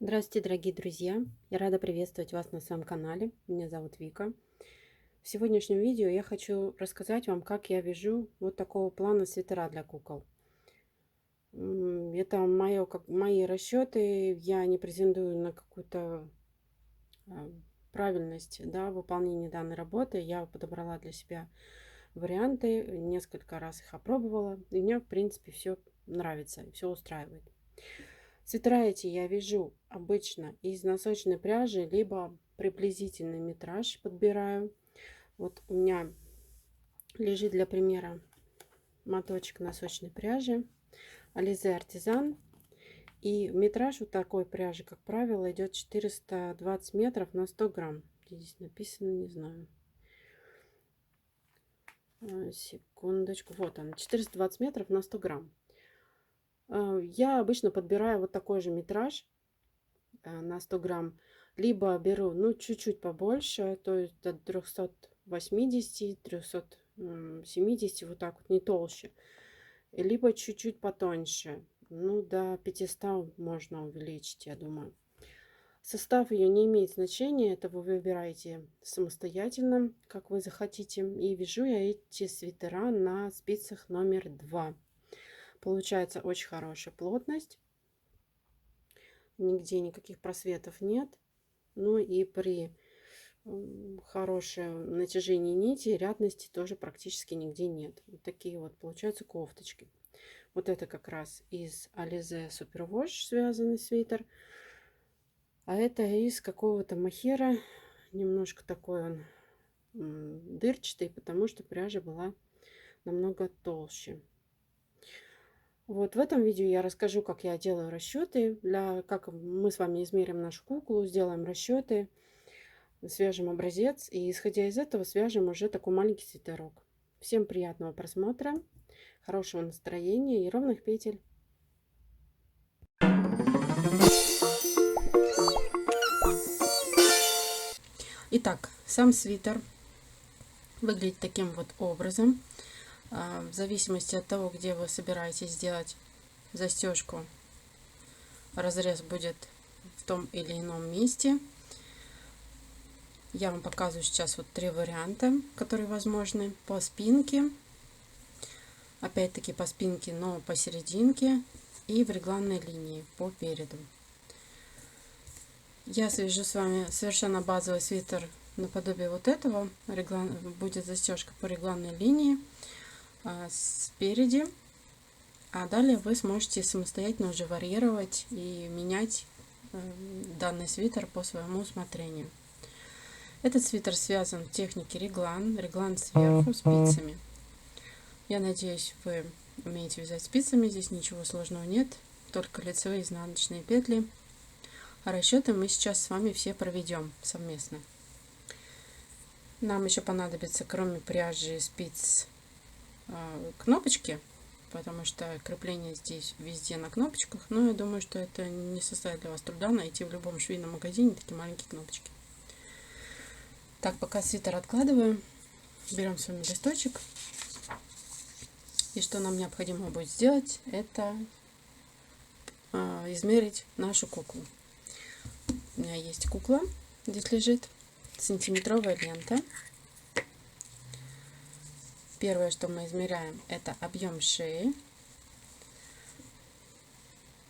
Здравствуйте, дорогие друзья! Я рада приветствовать вас на своем канале. Меня зовут Вика. В сегодняшнем видео я хочу рассказать вам, как я вяжу вот такого плана свитера для кукол. Это мои расчеты. Я не претендую на какую-то а, правильность, да, выполнения данной работы. Я подобрала для себя варианты, несколько раз их опробовала. И мне, в принципе, все нравится, все устраивает. Свитера эти я вяжу обычно из носочной пряжи, либо приблизительный метраж подбираю. Вот у меня лежит для примера моточек носочной пряжи Alize Artisan. И метраж вот такой пряжи, как правило, идет 420 метров на 100 грамм. Здесь написано, не знаю. Секундочку. Вот он, 420 метров на 100 грамм. Я обычно подбираю вот такой же метраж на 100 грамм. Либо беру, ну, чуть-чуть побольше, то есть от 380, 370, вот так вот, не толще. Либо чуть-чуть потоньше, ну, до 500 можно увеличить, я думаю. Состав ее не имеет значения, это вы выбираете самостоятельно, как вы захотите. И вяжу я эти свитера на спицах номер 2. Получается очень хорошая плотность. Нигде никаких просветов нет. Ну и при хорошем натяжении нити рядности тоже практически нигде нет. Вот такие вот получаются кофточки. Вот это как раз из Alize Superwash связанный свитер. А это из какого-то мохера. Немножко такой он дырчатый, потому что пряжа была намного толще. Вот в этом видео я расскажу, как я делаю расчеты, как мы с вами измерим нашу куклу, сделаем расчеты, свяжем образец и исходя из этого свяжем уже такой маленький свитерок. Всем приятного просмотра, хорошего настроения и ровных петель. Итак, сам свитер выглядит таким вот образом. В зависимости от того, где вы собираетесь сделать застежку, разрез будет в том или ином месте. Я вам показываю сейчас вот 3 варианта, которые возможны. По спинке, опять-таки по спинке, но посерединке, и в регланной линии по переду. Я свяжу с вами совершенно базовый свитер наподобие вот этого. Будет застежка по регланной линии спереди. А далее вы сможете самостоятельно уже варьировать и менять данный свитер по своему усмотрению. Этот свитер связан в технике реглан. Реглан сверху спицами. Я надеюсь, вы умеете вязать спицами. Здесь ничего сложного нет. Только лицевые и изнаночные петли. А расчеты мы сейчас с вами все проведем совместно. Нам еще понадобится, кроме пряжи и спиц, кнопочки, потому что крепление здесь везде на кнопочках. Но я думаю, что это не составит для вас труда найти в любом швейном магазине такие маленькие кнопочки. Так, пока свитер откладываю, берем с вами листочек. И что нам необходимо будет сделать, это измерить нашу куклу. У меня есть кукла, здесь лежит сантиметровая лента. Первое, что мы измеряем, это объем шеи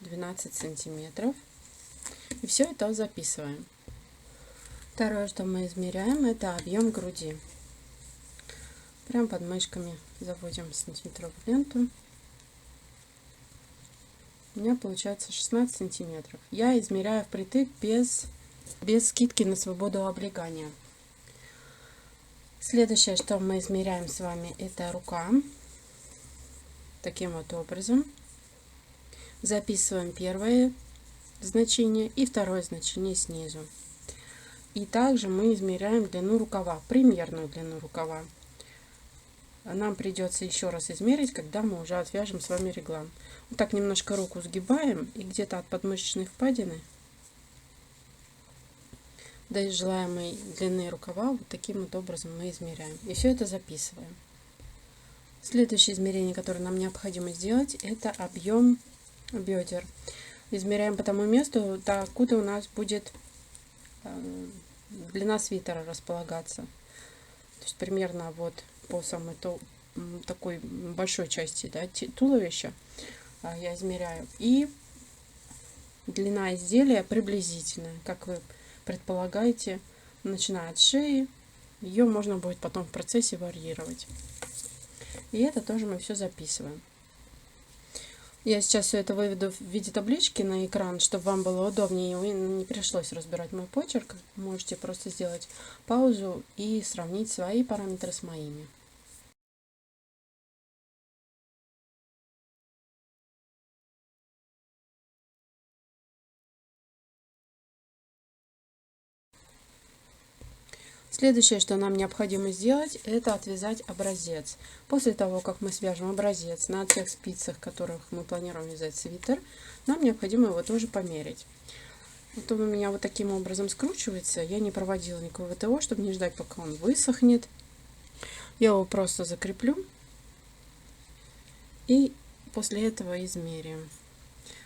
12 сантиметров. И все это записываем. Второе, что мы измеряем, это объем груди. Прям под мышками заводим сантиметровую ленту. У меня получается 16 сантиметров. Я измеряю впритык без скидки на свободу облегания. Следующее, что мы измеряем с вами, это рука. Таким вот образом. Записываем первое значение и второе значение снизу. И также мы измеряем длину рукава, примерную длину рукава. Нам придется еще раз измерить, когда мы уже отвяжем с вами реглан. Вот так немножко руку сгибаем и где-то от подмышечной впадины до желаемой длины рукава вот таким вот образом мы измеряем. И все это записываем. Следующее измерение, которое нам необходимо сделать, это объем бедер. измеряем по тому месту, докуда у нас будет длина свитера располагаться. То есть примерно вот по самой такой большой части, да, туловища я измеряю. И длина изделия приблизительная, как вы предполагаете, начиная от шеи. Ее можно будет потом в процессе варьировать. И это тоже мы все записываем. Я сейчас все это выведу в виде таблички на экран, чтобы вам было удобнее и не пришлось разбирать мой почерк. Можете просто сделать паузу и сравнить свои параметры с моими. Следующее, что нам необходимо сделать, это отвязать образец. После того, как мы свяжем образец на тех спицах, которых мы планируем вязать свитер, нам необходимо его тоже померить. Вот он у меня вот таким образом скручивается. Я не проводила никакого ВТО, чтобы не ждать, пока он высохнет. Я его просто закреплю и после этого измеряем.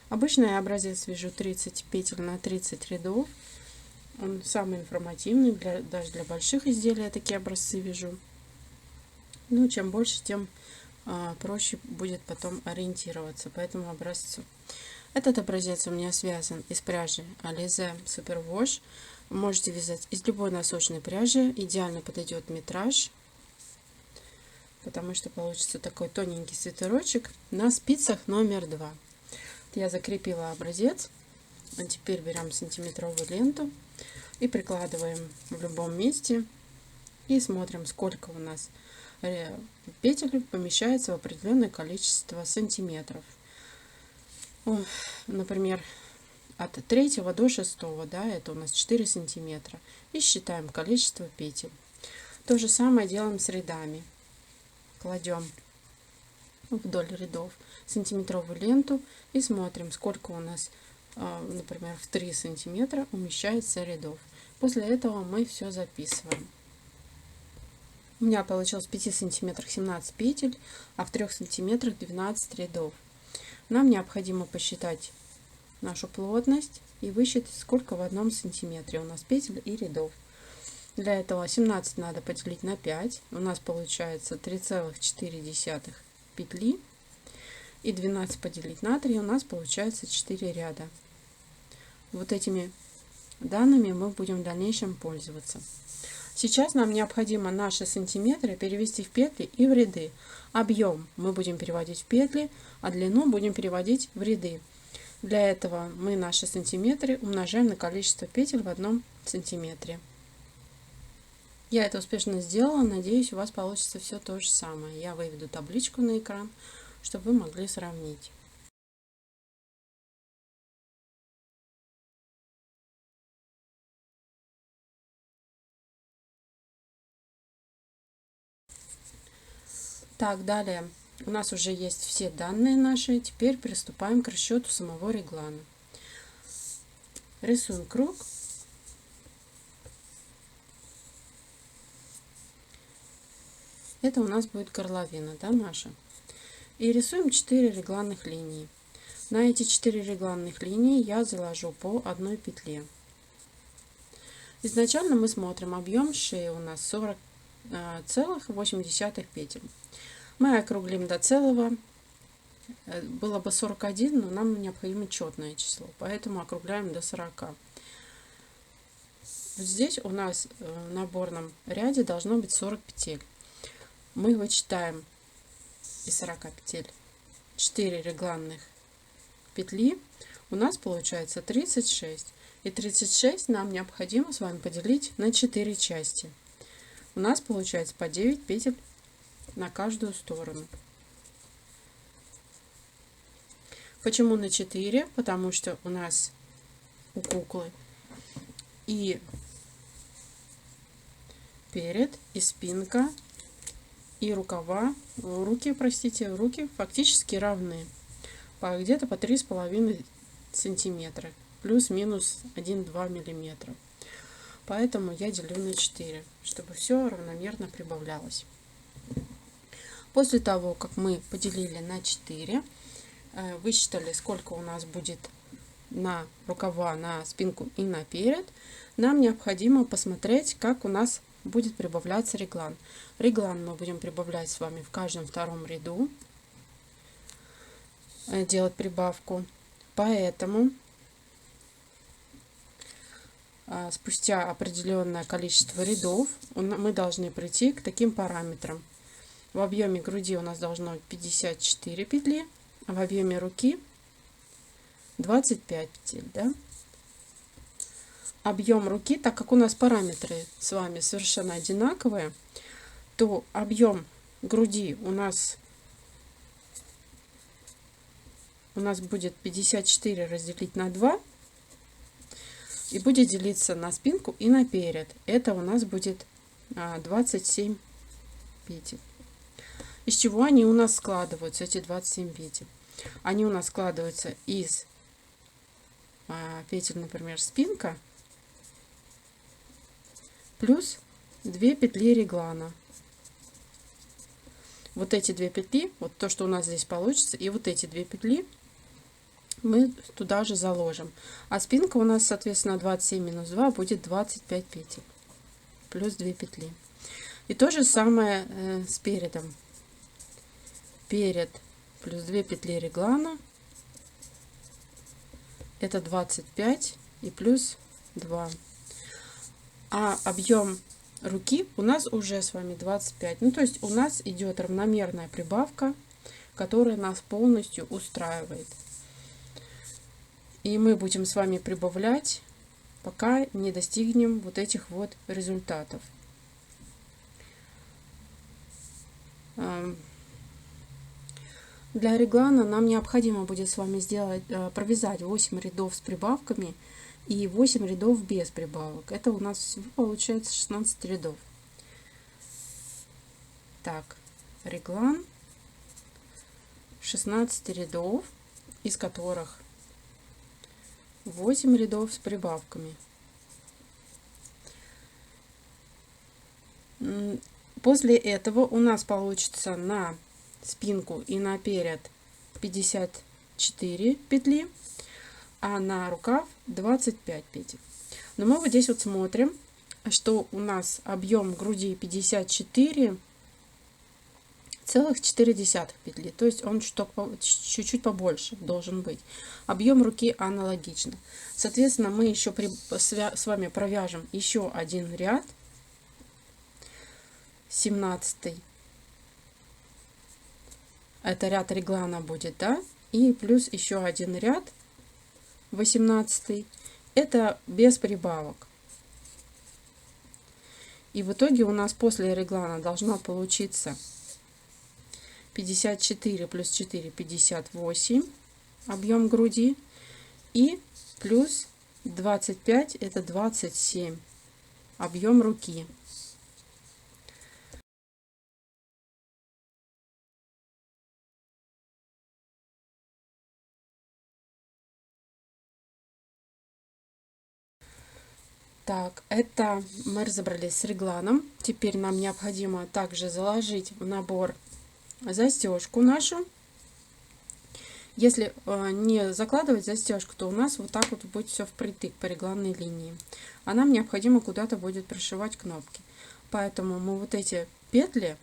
Обычно я образец вяжу 30 петель на 30 рядов. Он самый информативный, даже для больших изделий я такие образцы вяжу. Ну, чем больше, тем проще будет потом ориентироваться по этому образцу. Этот образец у меня связан из пряжи Alize Superwash. Можете вязать из любой носочной пряжи. Идеально подойдет метраж, потому что получится такой тоненький свитерочек на спицах номер 2. Я закрепила образец. А теперь берем сантиметровую ленту и прикладываем в любом месте и смотрим, сколько у нас петель помещается в определенное количество сантиметров. Например, от 3 до 6, да, это у нас 4 сантиметра. И считаем количество петель. То же самое делаем с рядами. Кладем вдоль рядов сантиметровую ленту и смотрим, сколько у нас, например, в 3 сантиметра умещается рядов. После этого мы все записываем. У меня получилось в 5 сантиметрах 17 петель, а в 3 сантиметрах 12 рядов. Нам необходимо посчитать нашу плотность и высчитать, сколько в 1 сантиметре у нас петель и рядов. Для этого 17 надо поделить на 5. У нас получается 3,4 петли. И 12 поделить на 3 у нас получается 4 ряда. Вот этими данными мы будем в дальнейшем пользоваться. Сейчас нам необходимо наши сантиметры перевести в петли и в ряды. Объем мы будем переводить в петли, а длину будем переводить в ряды. Для этого мы наши сантиметры умножаем на количество петель в 1 сантиметре. Я это успешно сделала, надеюсь, у вас получится все то же самое. Я выведу табличку на экран, чтобы вы могли сравнить. Так, далее у нас уже есть все данные наши. Теперь приступаем к расчету самого реглана. Рисуем круг. Это у нас будет горловина, да, наша. И рисуем 4 регланных линии. На эти 4 регланных линии я заложу по 1 петле. Изначально мы смотрим, объем шеи у нас 40,8 петель. Мы округлим до целого. Было бы 41, но нам необходимо четное число, поэтому округляем до 40. Вот здесь у нас в наборном ряде должно быть 40 петель. Мы вычитаем из 40 петель 4 регланных петли. У нас получается 36. И 36 нам необходимо с вами поделить на 4 части. У нас получается по 9 петель на каждую сторону. Почему на 4? Потому что у нас у куклы и перед, и спинка, и рукава, руки фактически равны. Где-то по 3,5 сантиметра, плюс-минус 1-2 миллиметра. Поэтому я делю на 4, чтобы все равномерно прибавлялось. После того, как мы поделили на 4, высчитали, сколько у нас будет на рукава, на спинку и наперед, нам необходимо посмотреть, как у нас будет прибавляться реглан. Реглан мы будем прибавлять с вами в каждом втором ряду, делать прибавку. Поэтому спустя определенное количество рядов мы должны прийти к таким параметрам. В объеме груди у нас должно быть 54 петли, а в объеме руки 25 петель. Да? Объем руки, так как у нас параметры с вами совершенно одинаковые, то объем груди у нас будет 54 разделить на 2 и будет делиться на спинку и наперед. Это у нас будет 27 петель. Из чего они у нас складываются, эти 27 петель? Они у нас складываются из петель, например, спинка, плюс 2 петли реглана. Вот эти 2 петли, вот то, что у нас здесь получится, и вот эти 2 петли мы туда же заложим. А спинка у нас, соответственно, 27 минус 2 будет 25 петель. Плюс 2 петли. И то же самое с передом. Перед плюс 2 петли реглана. Это 25 и плюс 2. А объем руки у нас уже с вами 25. Ну, то есть у нас идет равномерная прибавка, которая нас полностью устраивает. И мы будем с вами прибавлять, пока не достигнем вот этих вот результатов. Для реглана нам необходимо будет с вами провязать 8 рядов с прибавками и 8 рядов без прибавок. Это у нас всего получается 16 рядов. Так, реглан 16 рядов, из которых 8 рядов с прибавками. После этого у нас получится на спинку и наперед 54 петли, а на рукав 25 петель. Но мы вот здесь вот смотрим, что у нас объем груди 54,4 петли, то есть он чуть-чуть побольше должен быть. Объем руки аналогично. Соответственно, мы еще с вами провяжем еще один ряд, 17. Это ряд реглана будет, да, и плюс еще один ряд, 18. Это без прибавок. И в итоге у нас после реглана должно получиться 54 плюс 4, 58 объем груди, и плюс 25, это 27 объем руки. Так, это мы разобрались с регланом. Теперь нам необходимо также заложить в набор застежку нашу. Если не закладывать застежку, то у нас вот так вот будет все впритык по регланной линии. А нам необходимо куда-то будет пришивать кнопки. Поэтому мы вот эти петли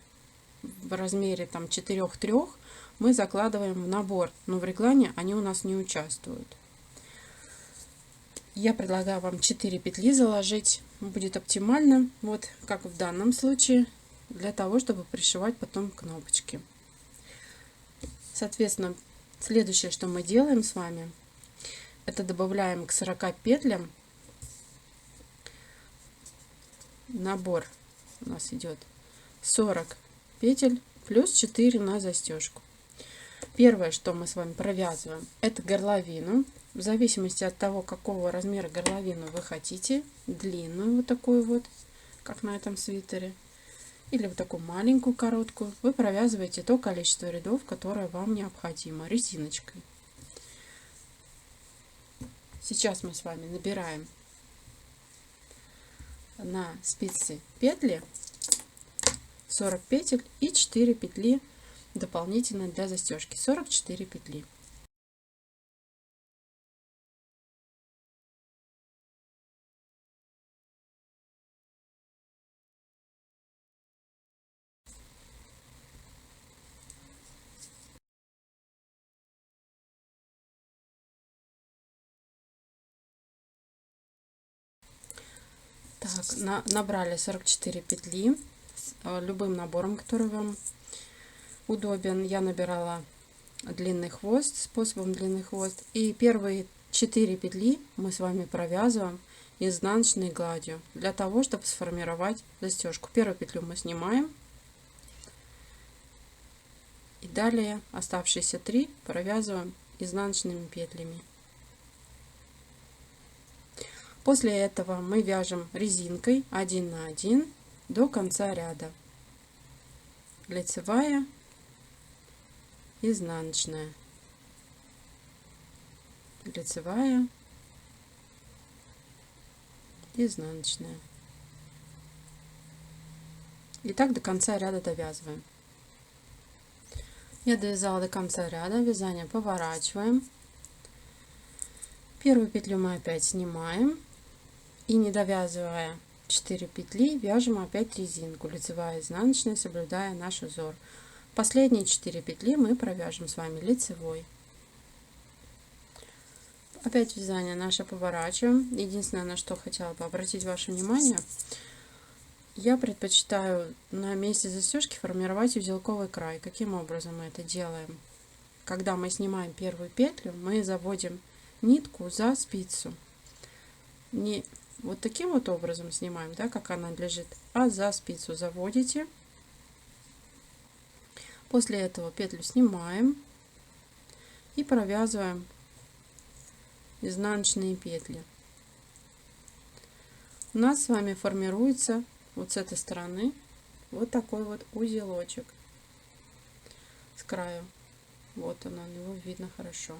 в размере там 4-3 мы закладываем в набор, но в реглане они у нас не участвуют. Я предлагаю вам 4 петли заложить, будет оптимально, вот как в данном случае, для того, чтобы пришивать потом кнопочки. Соответственно, следующее, что мы делаем с вами, это добавляем к 40 петлям набор. У нас идет 40 петель плюс 4 на застежку. Первое, что мы с вами провязываем, это горловину. В зависимости от того, какого размера горловину вы хотите, длинную вот такую вот, как на этом свитере, или вот такую маленькую, короткую, вы провязываете то количество рядов, которое вам необходимо, резиночкой. Сейчас мы с вами набираем на спицы петли 40 петель и 4 петли дополнительно для застежки, 44 петли. Так, набрали 44 петли любым набором, который вам удобен. Я набирала длинный хвост способом длинный хвост, и первые 4 петли мы с вами провязываем изнаночной гладью для того, чтобы сформировать застежку. Первую петлю мы снимаем, и далее оставшиеся 3 провязываем изнаночными петлями. После этого мы вяжем резинкой 1 на 1 до конца ряда. Лицевая, изнаночная, лицевая, изнаночная. И так до конца ряда довязываем. Я довязала до конца ряда. Вязание поворачиваем. Первую петлю мы опять снимаем. И не довязывая 4 петли, вяжем опять резинку, лицевая, изнаночная, соблюдая наш узор. Последние 4 петли мы провяжем с вами лицевой. Опять вязание наше поворачиваем. Единственное, на что хотела бы обратить ваше внимание, я предпочитаю на месте застежки формировать узелковый край. Каким образом мы это делаем? Когда мы снимаем первую петлю, мы заводим нитку за спицу. Не вот таким вот образом снимаем, да, как она лежит, а за спицу заводите. После этого петлю снимаем и провязываем изнаночные петли. У нас с вами формируется вот с этой стороны вот такой вот узелочек с краю. Вот он, его видно хорошо.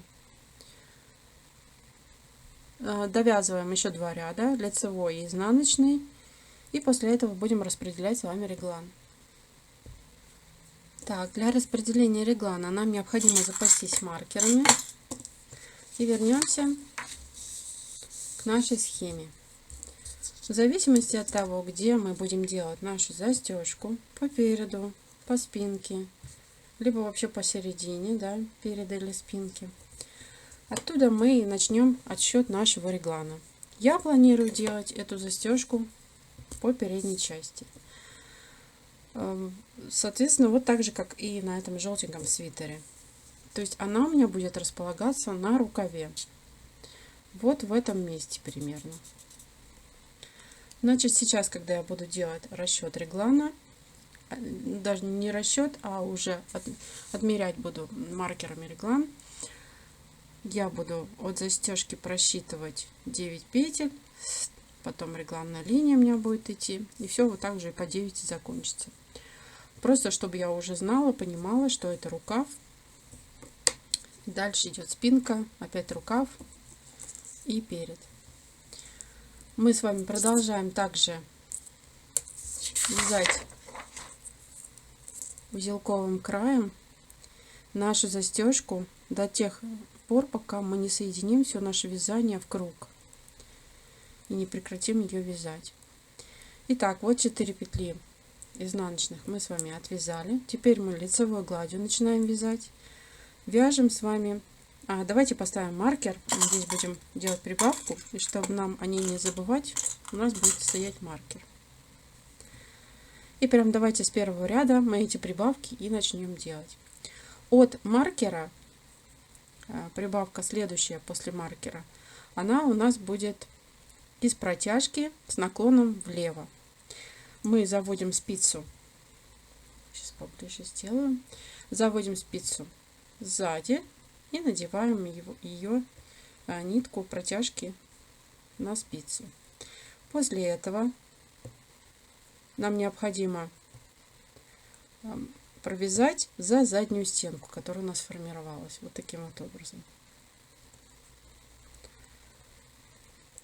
Довязываем еще 2 ряда, лицевой и изнаночный, и после этого будем распределять с вами реглан. Так, для распределения реглана нам необходимо запастись маркерами, и вернемся к нашей схеме. В зависимости от того, где мы будем делать нашу застежку, по переду, по спинке, либо вообще посередине, да, переда или спинки, оттуда мы начнем отсчет нашего реглана. Я планирую делать эту застежку по передней части. Соответственно, вот так же, как и на этом желтеньком свитере. То есть она у меня будет располагаться на рукаве. Вот в этом месте примерно. Значит, сейчас, когда я буду делать расчет реглана, даже не расчет, а уже отмерять буду маркерами реглан, я буду от застежки просчитывать 9 петель, потом регланная линия у меня будет идти, и все вот так же и по 9 закончится. Просто чтобы я уже знала, понимала, что это рукав. Дальше идет спинка, опять рукав и перед. Мы с вами продолжаем также вязать узелковым краем нашу застежку до тех пор, пока мы не соединим все наше вязание в круг и не прекратим ее вязать. Итак, вот 4 петли изнаночных мы с вами отвязали. Теперь мы лицевой гладью начинаем вязать. Вяжем с вами. Давайте поставим маркер. Здесь будем делать прибавку, и чтобы нам о ней не забывать, у нас будет стоять маркер. И прям давайте с первого ряда мы эти прибавки и начнем делать. От маркера прибавка следующая после маркера, она у нас будет из протяжки с наклоном влево. Мы заводим спицу, сейчас поближе сделаю, заводим спицу сзади и надеваем ее нитку протяжки на спицу. После этого нам необходимо провязать за заднюю стенку, которая у нас формировалась вот таким вот образом.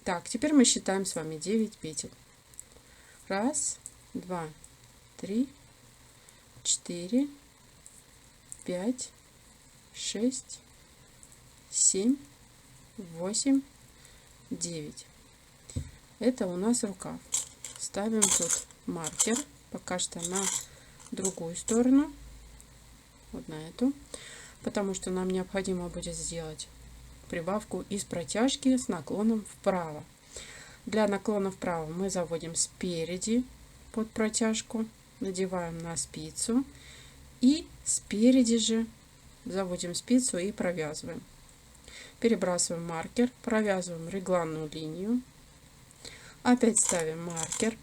Так, теперь мы считаем с вами 9 петель. 1, 2, 3, 4, 5, 6, 7, 8, 9. Это у нас рукав. Ставим тут маркер, пока что на другую сторону, вот на эту, потому что нам необходимо будет сделать прибавку из протяжки с наклоном вправо. Для наклона вправо мы заводим спереди под протяжку, надеваем на спицу и спереди же заводим спицу и провязываем. Перебрасываем маркер, провязываем регланную линию, опять ставим маркер.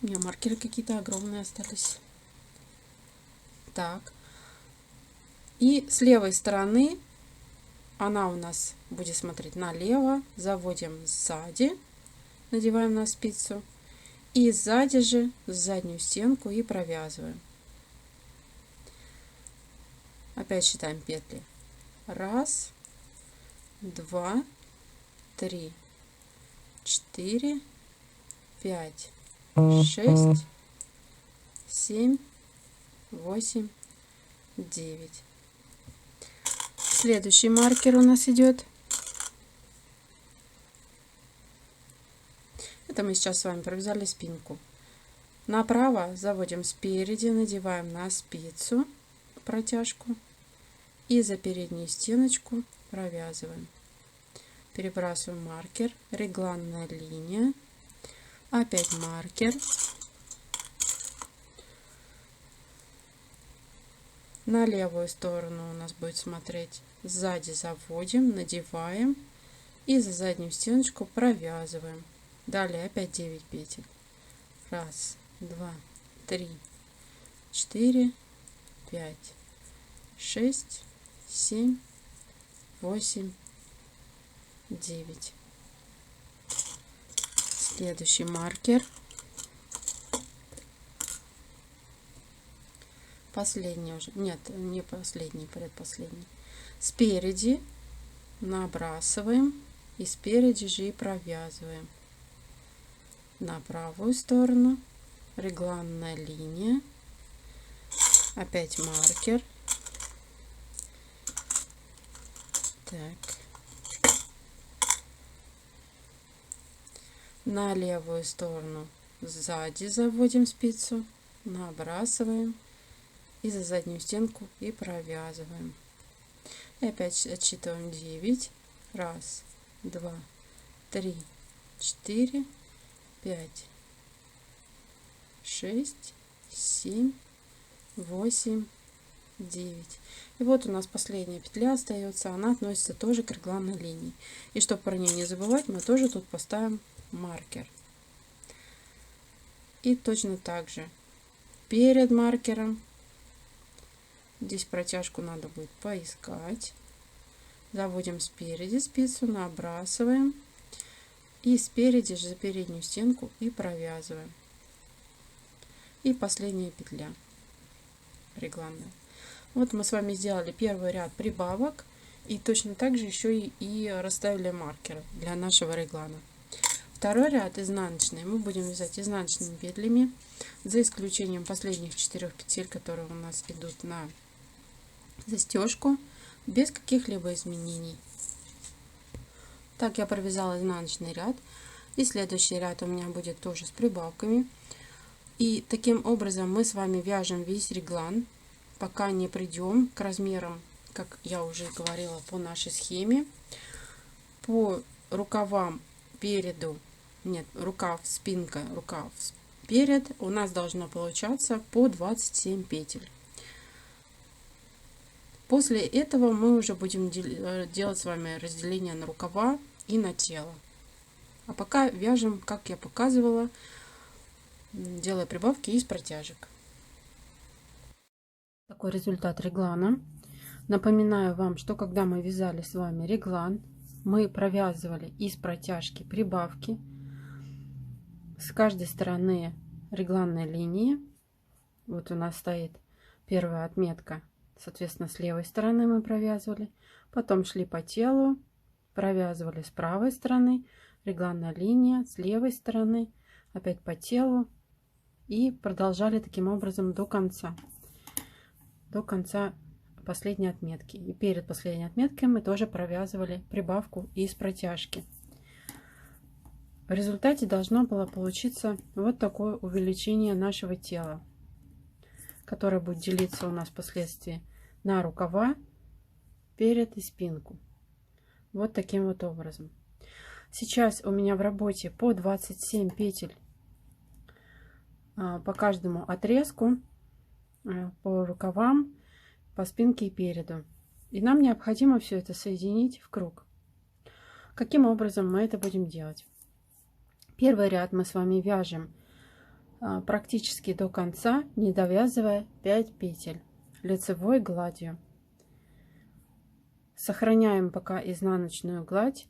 У меня маркеры какие-то огромные остались. Так. И с левой стороны она у нас будет смотреть налево, заводим сзади, надеваем на спицу и сзади же заднюю стенку и провязываем. Опять считаем петли. 1, 2, 3, 4, 5, 6, 7, 8, 9. Следующий маркер у нас идет. Это мы сейчас с вами провязали спинку. Направо заводим спереди, надеваем на спицу протяжку и за переднюю стеночку провязываем. Перебрасываем маркер, регланная линия, опять маркер. На левую сторону у нас будет смотреть, сзади заводим, надеваем и за заднюю стеночку провязываем. Далее опять 9 петель. 1, 2, 3, 4, 5, 6, 7, 8, 9. Следующий маркер. Последний уже. Нет, не последний, предпоследний. Спереди набрасываем и спереди же и провязываем. На правую сторону регланная линия, опять маркер. Так. На левую сторону сзади заводим спицу, набрасываем и за заднюю стенку и провязываем. И опять отсчитываем 9. 1, 2, 3, 4, 5, 6, 7, 8, 9. И вот у нас последняя петля остается. Она относится тоже к регланной линии. И чтобы про нее не забывать, мы тоже тут поставим маркер. И точно так же перед маркером, здесь протяжку надо будет поискать, заводим спереди спицу, набрасываем и спереди же за переднюю стенку и провязываем. И последняя петля регланная. Вот мы с вами сделали первый ряд прибавок и точно так же еще и расставили маркеры для нашего реглана. Второй ряд изнаночный мы будем вязать изнаночными петлями, за исключением последних 4 петель, которые у нас идут на застежку, без каких-либо изменений. Так я провязала изнаночный ряд, и следующий ряд у меня будет тоже с прибавками. И таким образом мы с вами вяжем весь реглан, пока не придем к размерам, как я уже говорила, по нашей схеме. По рукавам переду, нет, рукав, спинка, рукав, перед у нас должно получаться по 27 петель. После этого мы уже будем делать с вами разделение на рукава и на тело. А пока вяжем, как я показывала, делая прибавки из протяжек. Такой результат реглана. Напоминаю вам, что когда мы вязали с вами реглан, мы провязывали из протяжки прибавки. С каждой стороны регланной линии. Вот у нас стоит первая отметка. Соответственно, с левой стороны мы провязывали. Потом шли по телу, провязывали с правой стороны. Регланная линия с левой стороны. Опять по телу. И продолжали таким образом до конца. До конца последней отметки. И перед последней отметкой мы тоже провязывали прибавку из протяжки. В результате должно было получиться вот такое увеличение нашего тела, которое будет делиться у нас впоследствии на рукава, перед и спинку. Вот таким вот образом. Сейчас у меня в работе по 27 петель по каждому отрезку, по рукавам, по спинке и переду. И нам необходимо все это соединить в круг. Каким образом мы это будем делать? Первый ряд мы с вами вяжем практически до конца, не довязывая 5 петель лицевой гладью. Сохраняем пока изнаночную гладь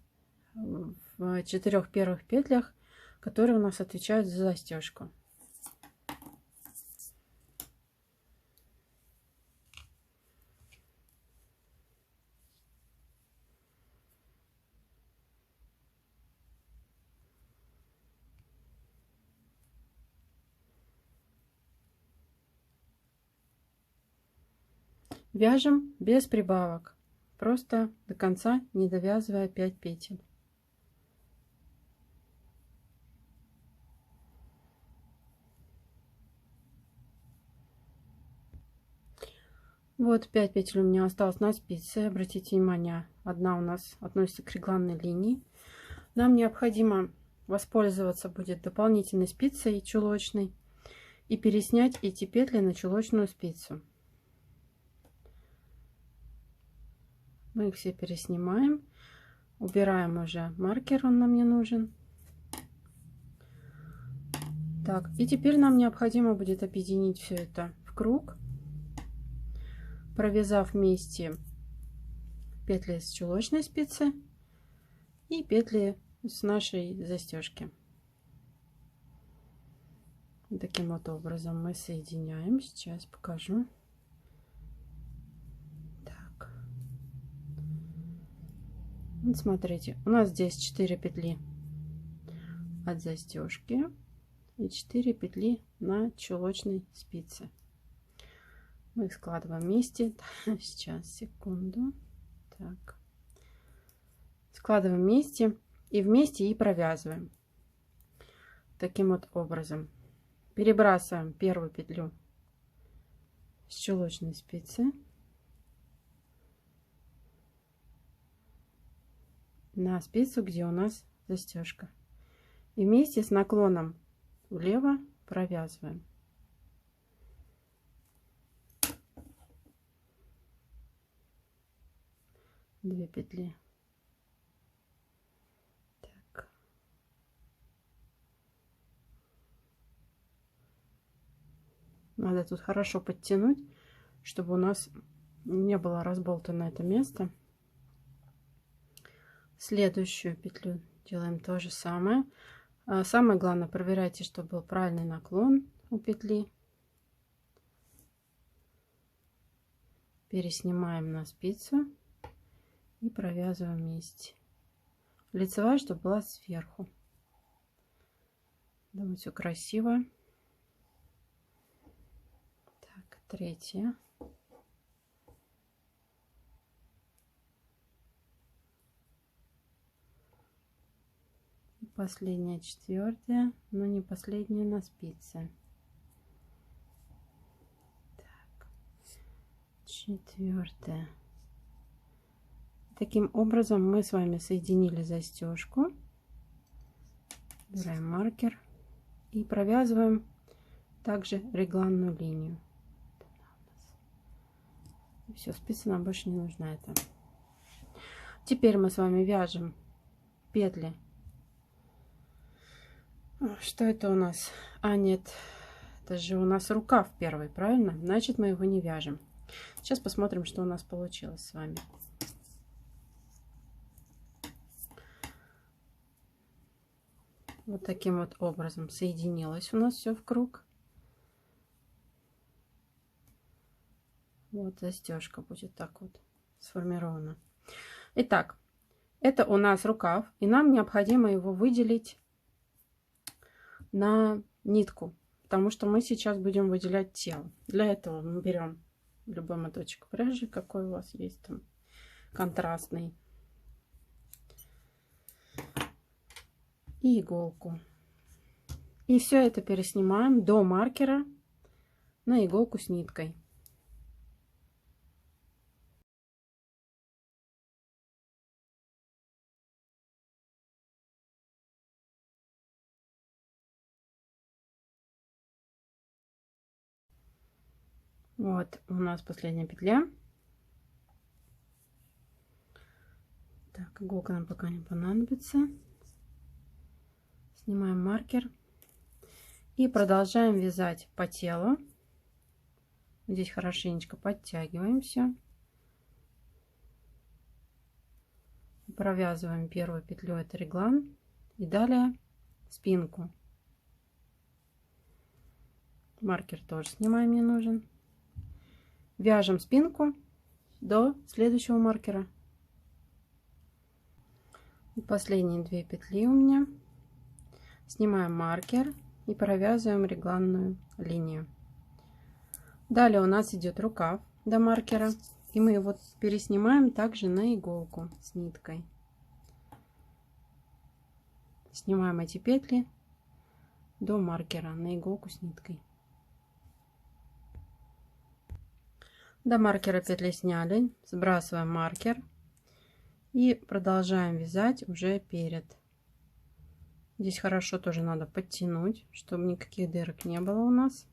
в 4 первых петлях, которые у нас отвечают за застежку. Вяжем без прибавок, просто до конца не довязывая 5 петель. Вот 5 петель у меня осталось на спице. Обратите внимание, одна у нас относится к регланной линии. Нам необходимо воспользоваться будет дополнительной спицей чулочной и переснять эти петли на чулочную спицу. Мы их все переснимаем, убираем уже маркер, он нам не нужен. Так, и теперь нам необходимо будет объединить все это в круг, провязав вместе петли с чулочной спицы и петли с нашей застежки. Таким вот образом мы соединяем. Сейчас покажу. Так. Вот смотрите, у нас здесь 4 петли от застежки и 4 петли на чулочной спице. Мы их складываем вместе. Сейчас, секунду. Так. Складываем вместе и провязываем. Таким вот образом. Перебрасываем первую петлю с чулочной спицы на спицу, где у нас застежка. И вместе с наклоном влево провязываем. Две петли. Так. Надо тут хорошо подтянуть, чтобы у нас не было разболтано это место. Следующую петлю делаем то же самое. Самое главное, проверяйте, чтобы был правильный наклон у петли. Переснимаем на спицу и провязываем вместе. Лицевая, чтобы была сверху. Думаю, все красиво. Так, третья. Последняя, четвертая, но не последняя на спице. Так, четвертая. Таким образом мы с вами соединили застежку. Убираем маркер и провязываем также регланную линию. Все, спица нам больше не нужна. Это. Теперь мы с вами вяжем петли. Что это у нас? А, нет, это же у нас рукав первый, правильно? Значит, мы его не вяжем. Сейчас посмотрим, что у нас получилось с вами. Вот таким вот образом соединилось у нас все в круг. Вот застежка будет так вот сформирована. Итак, это у нас рукав, и нам необходимо его выделить на нитку, потому что мы сейчас будем выделять тело. Для этого мы берем любой моточек пряжи, какой у вас есть там, контрастный, и иголку. И все это переснимаем до маркера на иголку с ниткой. Вот у нас последняя петля. Так, иголка нам пока не понадобится. Снимаем маркер и продолжаем вязать по телу. Здесь хорошенечко подтягиваем все. Провязываем первую петлю, это реглан, и далее спинку. Маркер тоже снимаем, не нужен. Вяжем спинку до следующего маркера. И последние 2 петли у меня. Снимаем маркер и провязываем регланную линию. Далее у нас идет рукав до маркера, и мы его переснимаем также на иголку с ниткой. Снимаем эти петли до маркера на иголку с ниткой. До маркера петли сняли, сбрасываем маркер и продолжаем вязать уже перед. Здесь хорошо тоже надо подтянуть, чтобы никаких дырок не было у нас.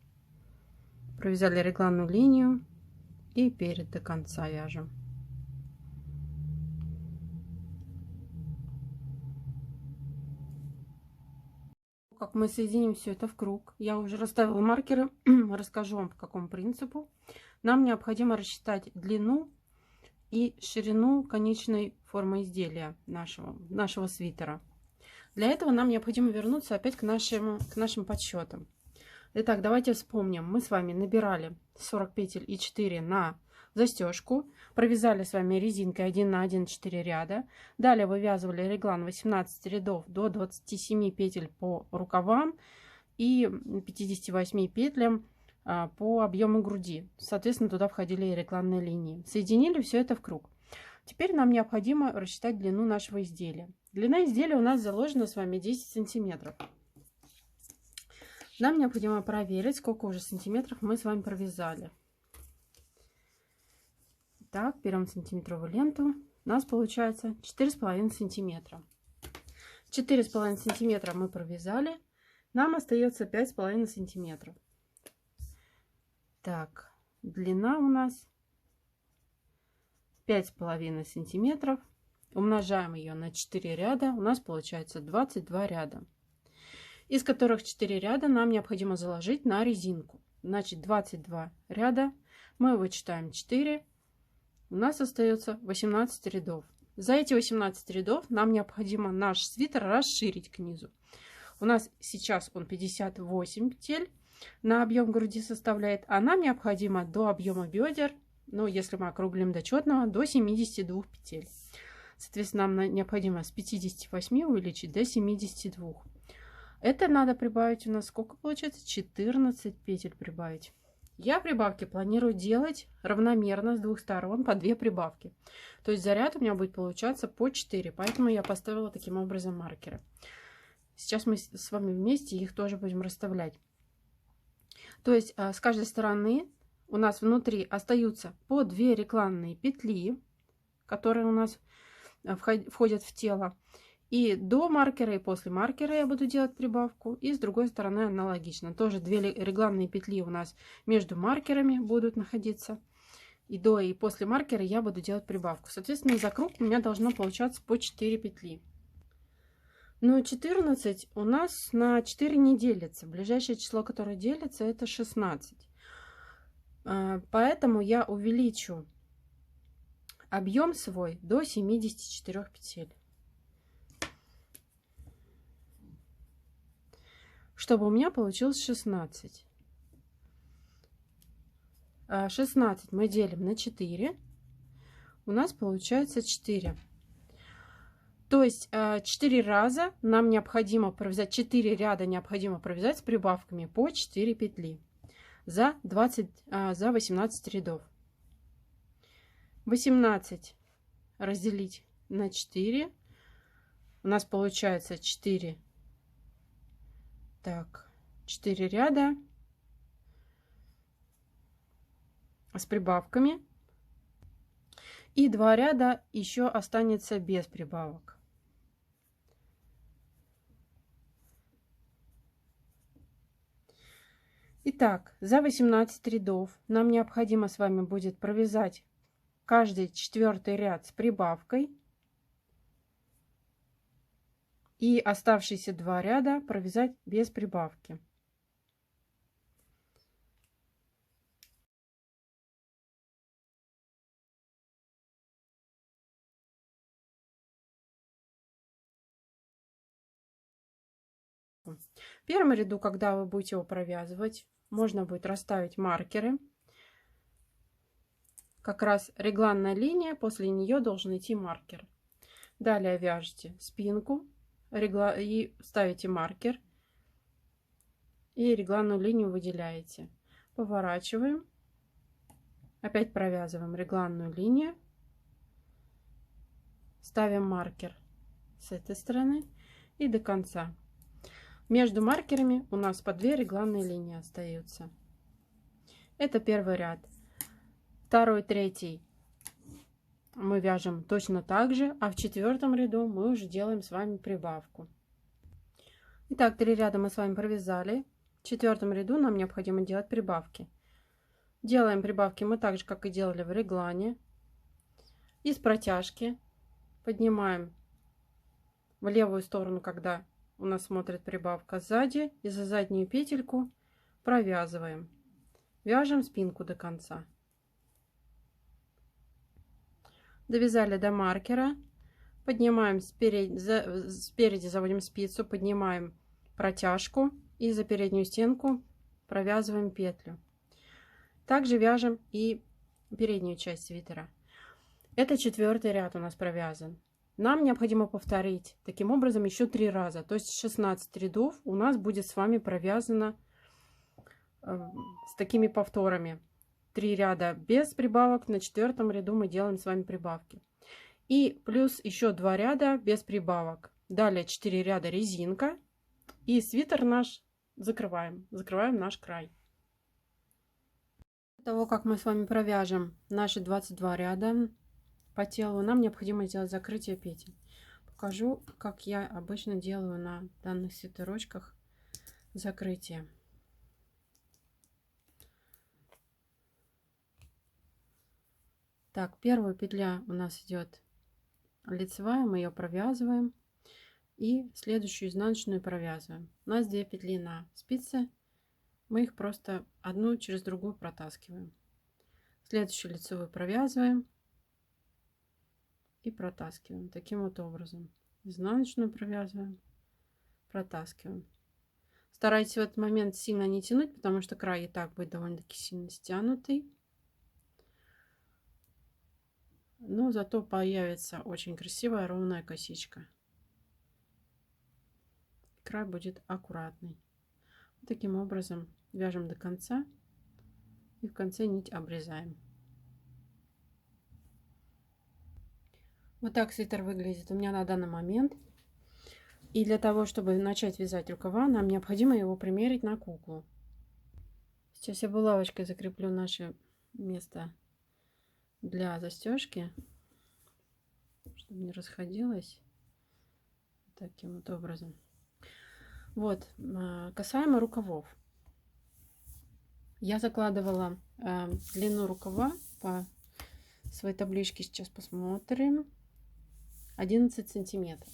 Провязали регланную линию и перед до конца вяжем. Как мы соединим все это в круг, я уже расставила маркеры, расскажу вам по какому принципу. Нам необходимо рассчитать длину и ширину конечной формы изделия нашего свитера. Для этого нам необходимо вернуться опять к нашим подсчетам. Итак, давайте вспомним. Мы с вами набирали 40 петель и 4 на застежку. Провязали с вами резинкой 1 на 1 4 ряда. Далее вывязывали реглан 18 рядов до 27 петель по рукавам и 58 петлям по объему груди. Соответственно, туда входили и регланные линии. Соединили все это в круг. Теперь нам необходимо рассчитать длину нашего изделия. Длина изделия у нас заложена с вами 10 сантиметров. Нам необходимо проверить, сколько уже сантиметров мы с вами провязали. Так, берем сантиметровую ленту. У нас получается 4,5 сантиметра. 4,5 сантиметра мы провязали. Нам остается 5,5 сантиметров. Так, длина у нас 5,5 сантиметров. Умножаем ее на 4 ряда. У нас получается 22 ряда. Из которых 4 ряда нам необходимо заложить на резинку. Значит, 22 ряда. Мы вычитаем 4. У нас остается 18 рядов. За эти 18 рядов нам необходимо наш свитер расширить к низу. У нас сейчас он 58 петель на объем груди составляет, а нам необходимо до объема бедер, ну если мы округлим до четного, до 72 петель. Соответственно, нам необходимо с 58 увеличить до 72. Это надо прибавить у нас, сколько получается? 14 петель прибавить. Я прибавки планирую делать равномерно с двух сторон по 2 прибавки. То есть заряд у меня будет получаться по 4, поэтому я поставила таким образом маркеры. Сейчас мы с вами вместе их тоже будем расставлять. То есть с каждой стороны у нас внутри остаются по 2 регланные петли, которые у нас входят в тело. И до маркера, и после маркера я буду делать прибавку. И с другой стороны аналогично. Тоже 2 регланные петли у нас между маркерами будут находиться. И до и после маркера я буду делать прибавку. Соответственно, за круг у меня должно получаться по 4 петли. Но 14 у нас на 4 не делится. Ближайшее число, которое делится, это 16. Поэтому я увеличу объем свой до 74 петель. Чтобы у меня получилось 16. 16 мы делим на 4. У нас получается 4. То есть 4 раза нам необходимо провязать, 4 ряда необходимо провязать с прибавками по 4 петли за 18 рядов. 18 разделить на 4. У нас получается 4. Так, 4 ряда с прибавками. И 2 ряда еще останется без прибавок. Итак, за 18 рядов нам необходимо с вами будет провязать каждый 4-й ряд с прибавкой и оставшиеся 2 ряда провязать без прибавки. В первом ряду, когда вы будете его провязывать, можно будет расставить маркеры. Как раз регланная линия, после нее должен идти маркер. Далее вяжете спинку и ставите маркер. И регланную линию выделяете. Поворачиваем. Опять провязываем регланную линию. Ставим маркер с этой стороны и до конца. Между маркерами у нас по 2 регланные линии остаются. Это первый ряд. Второй, третий мы вяжем точно так же, а в 4-м ряду мы уже делаем с вами прибавку. Итак, 3 ряда мы с вами провязали. В 4-м ряду нам необходимо делать прибавки. Делаем прибавки мы так же, как и делали в реглане. Из протяжки поднимаем в левую сторону, когда у нас смотрит прибавка сзади, и за заднюю петельку провязываем. Вяжем спинку до конца. Довязали до маркера. Поднимаем спереди заводим спицу, поднимаем протяжку и за переднюю стенку провязываем петлю. Также вяжем и переднюю часть свитера. Это 4-й ряд у нас провязан. Нам необходимо повторить таким образом еще 3 раза. То есть 16 рядов у нас будет с вами провязано с такими повторами. 3 ряда без прибавок, на 4-м ряду мы делаем с вами прибавки. И плюс еще 2 ряда без прибавок. Далее 4 ряда резинка. И свитер наш закрываем. Закрываем наш край. После того, как мы с вами провяжем наши 22 ряда по телу, нам необходимо сделать закрытие петель. Покажу, как я обычно делаю на данных свитерочках закрытие. Так, первая петля у нас идет лицевая, мы ее провязываем. И следующую изнаночную провязываем. У нас 2 петли на спице. Мы их просто одну через другую протаскиваем. Следующую лицевую провязываем и протаскиваем таким вот образом. Изнаночную провязываем, протаскиваем. Старайтесь в этот момент сильно не тянуть, потому что край и так будет довольно-таки сильно стянутый. Но зато появится очень красивая ровная косичка. Край будет аккуратный. Таким образом вяжем до конца и в конце нить обрезаем. Вот так свитер выглядит у меня на данный момент. И для того, чтобы начать вязать рукава, нам необходимо его примерить на куклу. Сейчас я булавочкой закреплю наше место для застежки, чтобы не расходилось. Таким вот образом. Вот, касаемо рукавов. Я закладывала длину рукава по своей табличке, сейчас посмотрим, 11 сантиметров.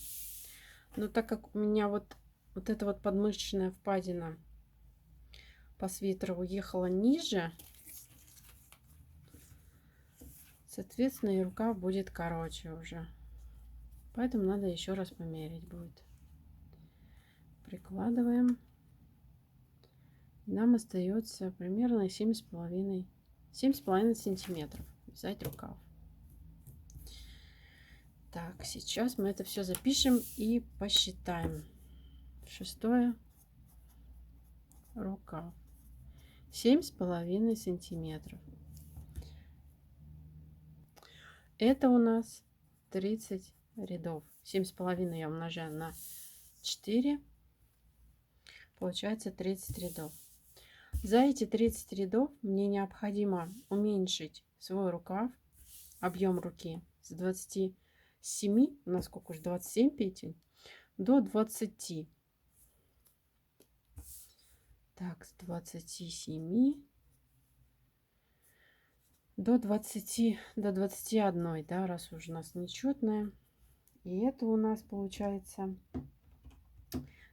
Но так как у меня вот эта вот подмышечная впадина по свитеру уехала ниже, соответственно, и рукав будет короче уже. Поэтому надо еще раз померить будет. Прикладываем. Нам остается примерно 7,5 сантиметров вязать рукав. Так, сейчас мы это все запишем и посчитаем. 6-е рукав. 7,5 сантиметров. Это у нас 30 рядов. 7,5 я умножаю на 4. Получается 30 рядов. За эти 30 рядов мне необходимо уменьшить свой рукав, объем руки с 27, насколько уж 27 петель, до 20. Так, с 27 до 20, до 21, да, раз уже у нас нечетная. И это у нас получается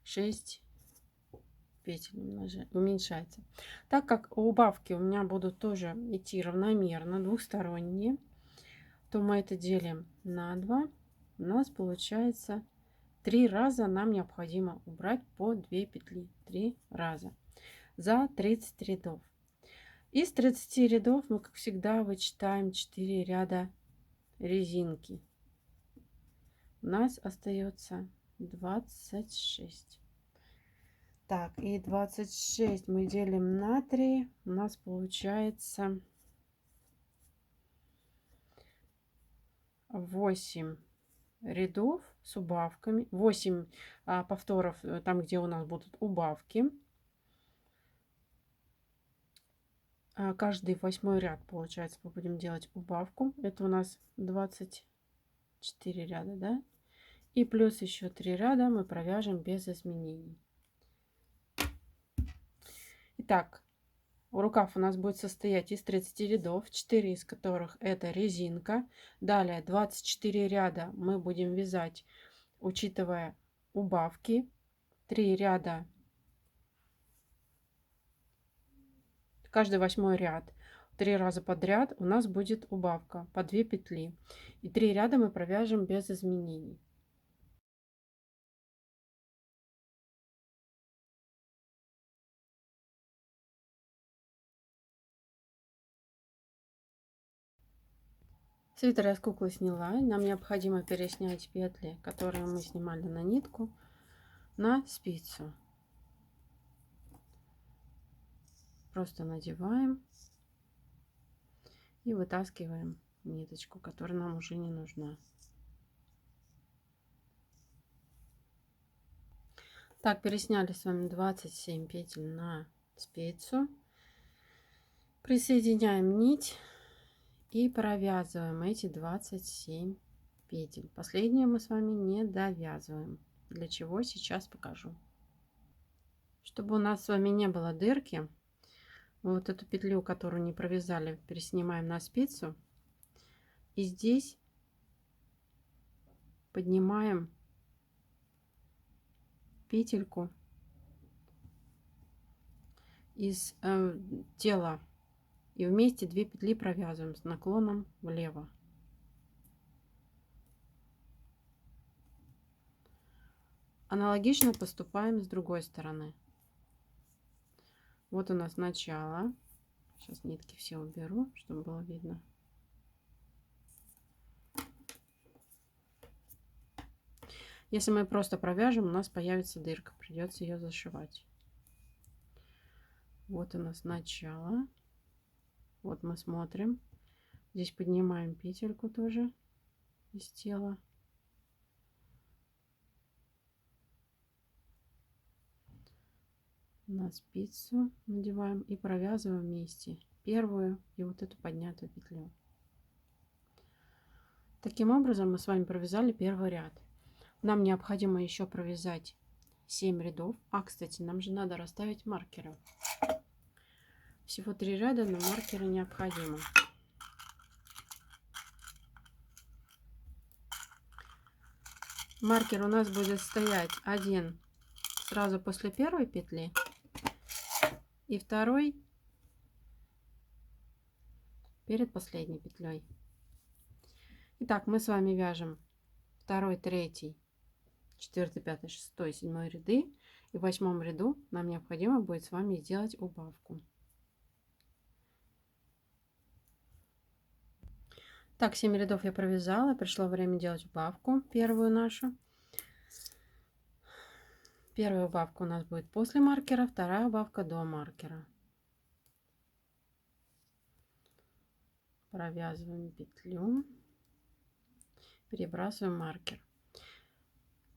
6 петель уменьшается. Так как убавки у меня будут тоже идти равномерно, двухсторонние, то мы это делим на 2. У нас получается 3 раза нам необходимо убрать по 2 петли. 3 раза за 30 рядов. Из 30 рядов мы, как всегда, вычитаем 4 ряда резинки. У нас остается 26. Так, и 26 мы делим на 3. У нас получается 8 рядов с убавками. 8 повторов там, где у нас будут убавки. Каждый 8 ряд, получается, мы будем делать убавку. Это у нас 24 ряда, да? И плюс еще 3 ряда мы провяжем без изменений. Итак, рукав у нас будет состоять из 30 рядов, 4 из которых это резинка. Далее 24 ряда мы будем вязать, учитывая убавки. 3 ряда, каждый 8 ряд, 3 раза подряд у нас будет убавка по 2 петли. И 3 ряда мы провяжем без изменений. Свитер я с куклы сняла. Нам необходимо переснять петли, которые мы снимали на нитку, на спицу. Просто надеваем и вытаскиваем ниточку, которая нам уже не нужна. Так, пересняли с вами 27 петель на спицу. Присоединяем нить и провязываем эти 27 петель. Последнюю мы с вами не довязываем. Для чего сейчас покажу. Чтобы у нас с вами не было дырки, вот эту петлю, которую не провязали, переснимаем на спицу. И здесь поднимаем петельку из тела. И вместе 2 петли провязываем с наклоном влево. Аналогично поступаем с другой стороны. Вот у нас начало. Сейчас нитки все уберу, чтобы было видно. Если мы просто провяжем, у нас появится дырка. Придется ее зашивать. Вот у нас начало. Вот мы смотрим. Здесь поднимаем петельку тоже из тела. На спицу надеваем и провязываем вместе первую и вот эту поднятую петлю. Таким образом мы с вами провязали первый ряд. Нам необходимо еще провязать 7 рядов. Кстати, нам же надо расставить маркеры. Всего 3 ряда, но маркеры необходимы. Маркер у нас будет стоять один сразу после первой петли и второй перед последней петлей. Итак, мы с вами вяжем 2, 3, 4, 5, 6, 7 ряды. И в 8 ряду нам необходимо будет с вами сделать убавку. Так, 7 рядов я провязала. Пришло время делать убавку. Первую нашу. Первая убавка у нас будет после маркера, вторая убавка до маркера. Провязываем петлю. Перебрасываем маркер.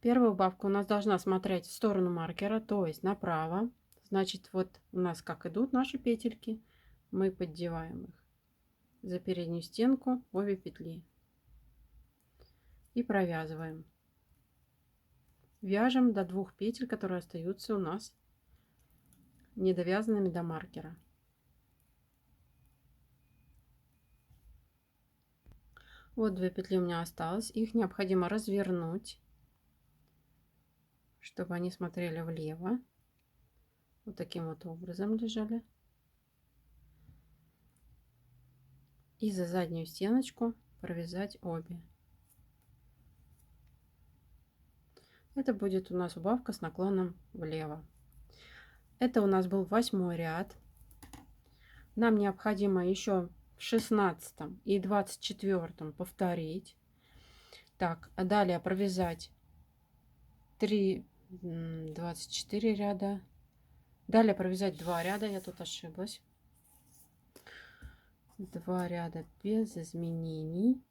Первая убавка у нас должна смотреть в сторону маркера, то есть направо. Значит, вот у нас как идут наши петельки. Мы поддеваем их за переднюю стенку обе петли и провязываем. Вяжем до 2 петель, которые остаются у нас недовязанными до маркера. Вот 2 петли у меня осталось. Их необходимо развернуть, чтобы они смотрели влево. Вот таким вот образом лежали. И за заднюю стеночку провязать обе. Это будет у нас убавка с наклоном влево. Это у нас был 8-й ряд. Нам необходимо еще в 16 и 24 повторить. Так, а далее провязать 24 ряда. Далее провязать 2 ряда, я тут ошиблась. 2 ряда без изменений.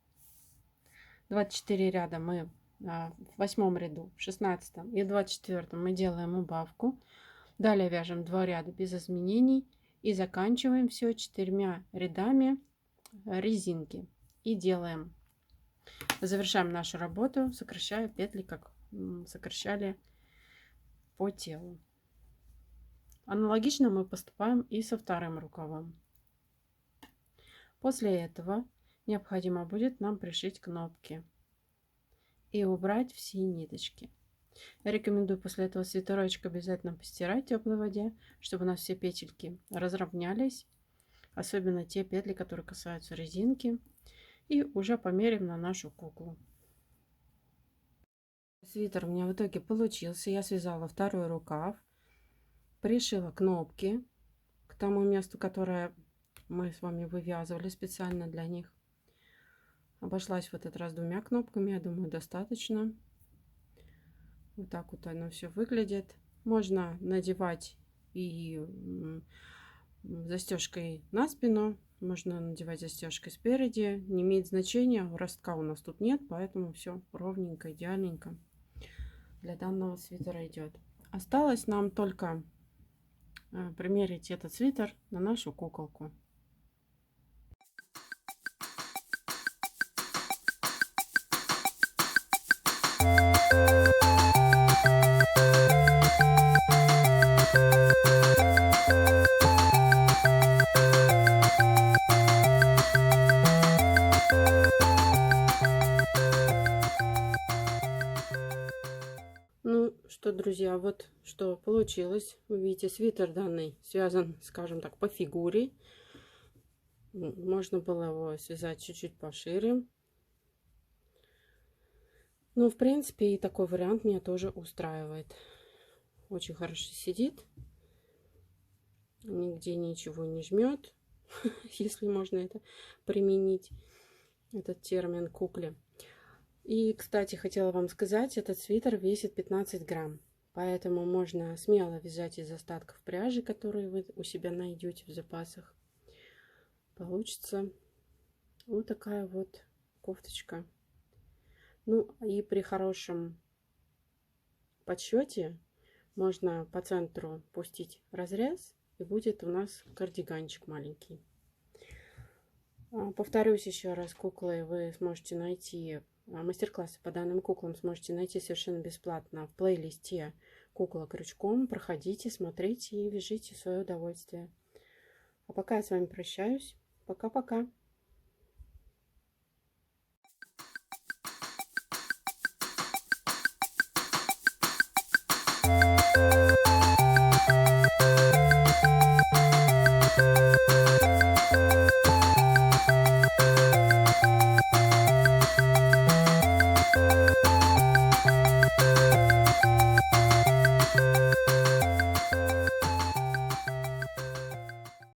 24 ряда мы в 8 ряду, в 16 и 24 мы делаем убавку. Далее вяжем 2 ряда без изменений и заканчиваем все 4 рядами резинки. И делаем, завершаем нашу работу, сокращая петли, как сокращали по телу. Аналогично мы поступаем и со вторым рукавом. После этого необходимо будет нам пришить кнопки и убрать все ниточки. Я рекомендую после этого свитерочек обязательно постирать в теплой воде, чтобы у нас все петельки разровнялись, особенно те петли, которые касаются резинки, и уже померим на нашу куклу. Свитер у меня в итоге получился. Я связала второй рукав, пришила кнопки к тому месту, которое мы с вами вывязывали специально для них. Обошлась в этот раз 2 кнопками, я думаю, достаточно. Вот так вот оно все выглядит. Можно надевать и застежкой на спину, можно надевать застежкой спереди. Не имеет значения, ростка у нас тут нет, поэтому все ровненько, идеальненько для данного свитера идет. Осталось нам только примерить этот свитер на нашу куколку. Ну что, друзья, вот что получилось. Вы видите, свитер данный связан, скажем так, по фигуре. Можно было его связать чуть-чуть пошире. Но, в принципе, и такой вариант меня тоже устраивает. Очень хорошо сидит. Нигде ничего не жмет, если можно это применить, этот термин кукле. И, кстати, хотела вам сказать, этот свитер весит 15 грамм. Поэтому можно смело вязать из остатков пряжи, которые вы у себя найдете в запасах. Получится вот такая вот кофточка. Ну и при хорошем подсчете можно по центру пустить разрез, и будет у нас кардиганчик маленький. Повторюсь еще раз, куклы вы сможете найти, мастер-классы по данным куклам сможете найти совершенно бесплатно в плейлисте «Кукла крючком». Проходите, смотрите и вяжите в свое удовольствие. А пока я с вами прощаюсь. Пока-пока.